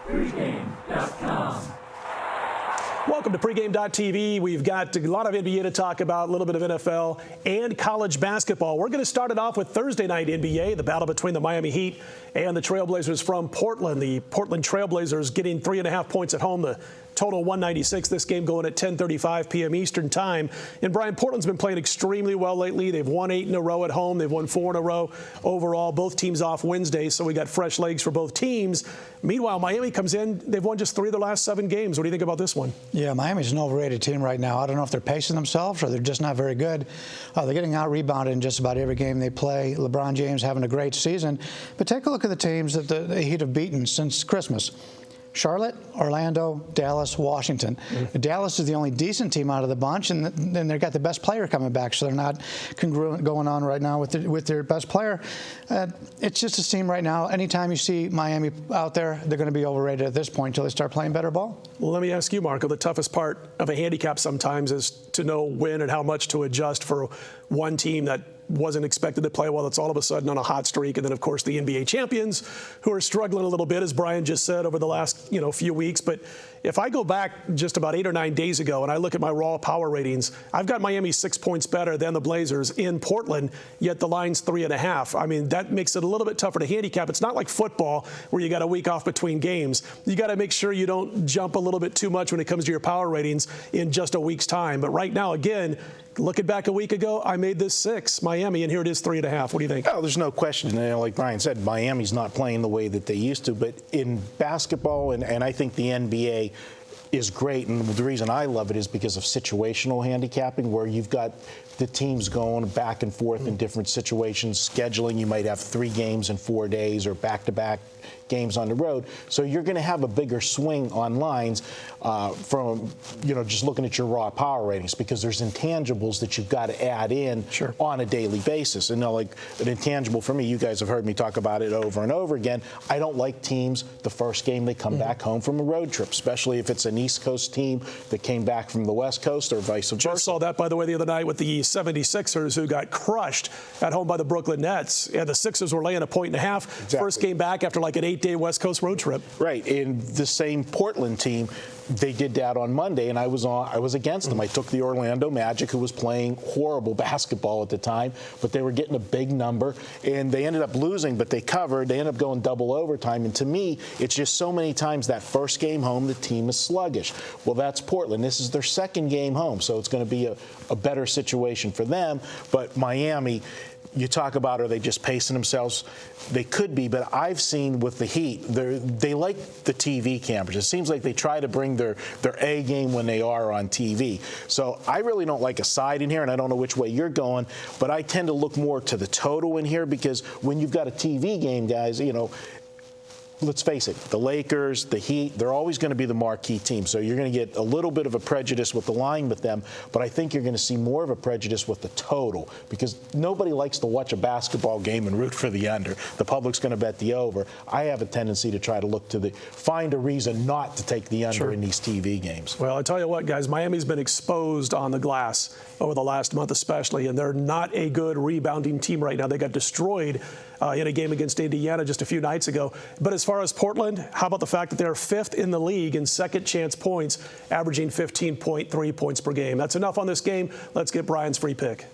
Pregame.com. Welcome to Pregame.tv. We've got a lot of NBA to talk about, a little bit of NFL and college basketball. We're going to start it off with Thursday night NBA, the battle between the Miami Heat and the Trailblazers from Portland. The Portland Trailblazers getting 3.5 points at home. The total 196. This game going at 10:35 p.m. Eastern time. And Bryan, Portland's been playing extremely well lately. They've won 8 in a row at home. They've won 4 in a row overall. Both teams off Wednesday, so we got fresh legs for both teams. Meanwhile, Miami comes in. They've won just 3 of their last 7 games. What do you think about this one? Yeah, Miami's an overrated team right now. I don't know if they're pacing themselves or they're just not very good. They're getting out-rebounded in just about every game they play. LeBron James having a great season. But take a look at the teams that the Heat have beaten since Christmas. Charlotte, Orlando, Dallas, Washington. Dallas is the only decent team out of the bunch, and then they've got the best player coming back, so they're not congruent going on right now with their best player. It's just a team right now. Anytime you see Miami out there, they're going to be overrated at this point until they start playing better ball. Well, let me ask you, Marco, the toughest part of a handicap sometimes is to know when and how much to adjust for one team that wasn't expected to play well. It's all of a sudden on a hot streak. And then, of course, the NBA champions who are struggling a little bit, as Bryan just said, over the last few weeks. But if I go back just about 8 or 9 days ago and I look at my raw power ratings, I've got Miami 6 points better than the Blazers in Portland, yet the line's 3.5. I mean, that makes it a little bit tougher to handicap. It's not like football where you got a week off between games. You got to make sure you don't jump a little bit too much when it comes to your power ratings in just a week's time. But right now, again, looking back a week ago, I made this 6, Miami, and here it is 3.5. What do you think? Oh, there's no question. Like Bryan said, Miami's not playing the way that they used to. But in basketball, and I think the NBA is great, and the reason I love it is because of situational handicapping, where you've got the teams going back and forth in different situations, scheduling. You might have 3 games in 4 days or back-to-back games on the road. So you're going to have a bigger swing on lines from, just looking at your raw power ratings, because there's intangibles that you've got to add in on a daily basis. And like an intangible for me, you guys have heard me talk about it over and over again. I don't like teams the first game they come back home from a road trip, especially if it's an East Coast team that came back from the West Coast or vice versa. Just saw that, by the way, the other night with the 76ers, who got crushed at home by the Brooklyn Nets. Yeah, the Sixers were laying 1.5 points. Exactly. First game back after like an 8-day West Coast road trip. Right. And the same Portland team, they did that on Monday, and I was against them. I took the Orlando Magic, who was playing horrible basketball at the time, but they were getting a big number, and they ended up losing, but they covered. They ended up going double overtime, and to me, it's just so many times that first game home, the team is sluggish. Well, that's Portland. This is their second game home, so it's going to be a better situation for them. But Miami, you talk about, are they just pacing themselves? They could be, but I've seen with the Heat, they like the TV cameras. It seems like they try to bring their A game when they are on TV. So I really don't like a side in here, and I don't know which way you're going, but I tend to look more to the total in here, because when you've got a TV game, guys, let's face it, the Lakers, the Heat, they're always going to be the marquee team. So you're going to get a little bit of a prejudice with the line with them, but I think you're going to see more of a prejudice with the total, because nobody likes to watch a basketball game and root for the under. The public's going to bet the over. I have a tendency to try to look to find a reason not to take the under in these TV games. Well, I tell you what, guys, Miami's been exposed on the glass over the last month especially, and they're not a good rebounding team right now. They got destroyed in a game against Indiana just a few nights ago. But as far as Portland, how about the fact that they're 5th in the league in second chance points, averaging 15.3 points per game? That's enough on this game. Let's get Bryan's free pick.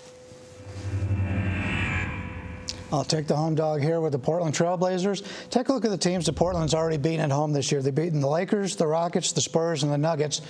I'll take the home dog here with the Portland Trailblazers. Take a look at the teams that Portland's already beaten at home this year. They've beaten the Lakers, the Rockets, the Spurs, and the Nuggets.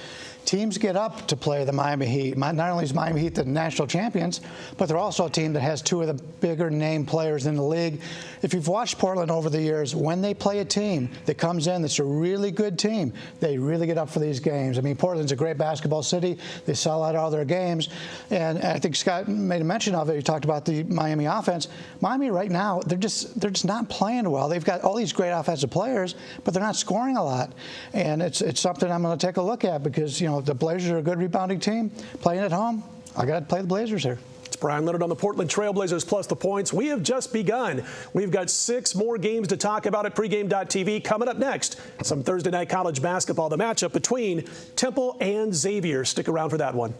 Teams get up to play the Miami Heat. Not only is Miami Heat the national champions, but they're also a team that has 2 of the bigger name players in the league. If you've watched Portland over the years, when they play a team that comes in that's a really good team, they really get up for these games. I mean, Portland's a great basketball city. They sell out all their games. And I think Scott made a mention of it. He talked about the Miami offense. Miami right now, they're just not playing well. They've got all these great offensive players, but they're not scoring a lot. And it's something I'm going to take a look at, because, the Blazers are a good rebounding team. Playing at home, I got to play the Blazers here. It's Bryan Leonard on the Portland Trailblazers plus the points. We have just begun. We've got 6 more games to talk about at Pregame.tv. Coming up next, some Thursday night college basketball, the matchup between Temple and Xavier. Stick around for that one.